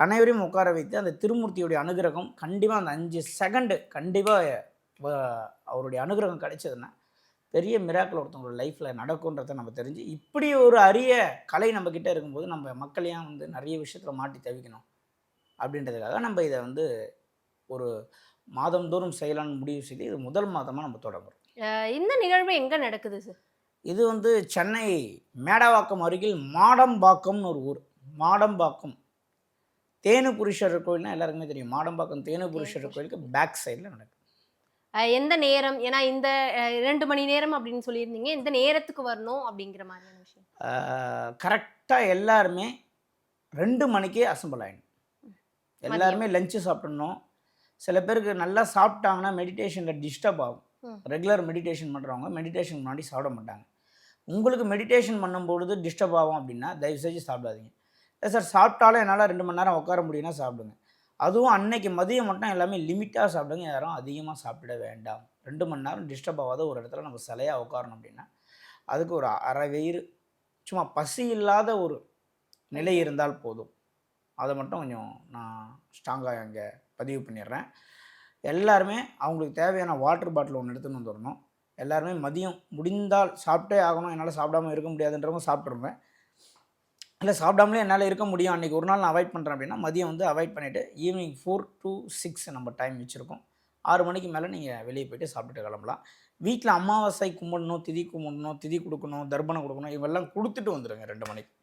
அனைவரையும் உட்கார வைத்து அந்த திருமூர்த்தியுடைய அனுகிரகம் கண்டிப்பாக அந்த 5 செகண்டு கண்டிப்பாக அவருடைய அனுகிரகம் கிடைச்சதுன்னா பெரிய மிராக்கிள் ஒருத்தவங்களோட லைஃப்பில் நடக்குன்றதை நம்ம தெரிஞ்சு இப்படி ஒரு அரிய கலை நம்மக்கிட்ட இருக்கும்போது நம்ம மக்கள் ஏன் வந்து நிறைய விஷயத்தில் மாட்டி தவிக்கணும் அப்படின்றதுக்காக நம்ம இதை வந்து ஒரு மாதந்தோறும் செய்யலாம்னு முடிவு செய்து இது முதல் மாதமாக நம்ம தொடங்குறோம். இந்த நிகழ்வு எங்க நடக்குது சார்? இது வந்து சென்னை மேடவாக்கம் அருகில் மாடம்பாக்கம்னு ஒரு ஊர். மாடம்பாக்கம் தேனுபுரீஸ்வரர் கோயில்னா எல்லாருக்குமே தெரியும். மாடம்பாக்கம் தேனுபுரீஸ்வரர் கோயிலுக்கு பேக் சைடில் நடக்குது. எந்த நேரம்? ஏன்னா இந்த 2 மணி நேரம் அப்படின்னு சொல்லியிருந்தீங்க. எந்த நேரத்துக்கு வரணும் அப்படிங்கிற மாதிரியான விஷயம். கரெக்டாக எல்லாருமே 2 மணிக்கே அசெம்பிள் ஆயிடணும். எல்லாருமே லஞ்சு சாப்பிடணும். சில பேருக்கு நல்லா சாப்பிட்டாங்கன்னா மெடிடேஷனில் டிஸ்டர்ப் ஆகும். ரெகுலர் மெடிடேஷன் பண்ணுறவங்க மெடிடேஷன் முன்னாடி சாப்பிட மாட்டாங்க. உங்களுக்கு மெடிடேஷன் பண்ணும்பொழுது டிஸ்டர்ப் ஆகும் அப்படின்னா தயவுசெய்து சாப்பிடாதீங்க. இல்லை சார் சாப்பிட்டாலும் என்னால் 2 மணி நேரம் உட்கார முடியும்னா சாப்பிடுங்க. அதுவும் அன்னைக்கு மதியம் மட்டும் எல்லாமே லிமிட்டாக சாப்பிடுங்க. யாரும் அதிகமாக சாப்பிட வேண்டாம். 2 மணி நேரம் டிஸ்டர்ப் ஆகாத ஒரு இடத்துல நம்ம சிலையாக உட்காரணும் அப்படின்னா அதுக்கு ஒரு அரை வயிறு சும்மா பசி இல்லாத ஒரு நிலை இருந்தால் போதும். அதை மட்டும் கொஞ்சம் நான் ஸ்ட்ராங்காக இங்கே பதிவு பண்ணிடுறேன். எல்லாருமே அவங்களுக்கு தேவையான வாட்டர் பாட்டில் ஒன்று எடுத்துன்னு வந்துடணும். எல்லாருமே மதியம் முடிந்தால் சாப்பிட்டே ஆகணும், என்னால் சாப்பிடாம இருக்க முடியாதுன்றவங்க சாப்பிட்ருங்க. இல்லை சாப்பிடாமலே என்னால் இருக்க முடியும், அன்றைக்கி ஒரு நாள் நான் அவாய்ட் பண்ணுறேன் அப்படின்னா மதியம் வந்து அவாய்ட் பண்ணிவிட்டு ஈவினிங் 4 to 6 நம்ம டைம் வச்சுருக்கோம். 6 மணிக்கு மேலே நீங்கள் வெளியே போய்ட்டு சாப்பிட்டுட்டு கிளம்பலாம். வீட்டில் அமாவாசை கும்பிடணும், திதி கும்பிடணும், திதி கொடுக்கணும், தர்ப்பணம் கொடுக்கணும், இவெல்லாம் கொடுத்துட்டு வந்துடுங்க 2 மணிக்கு.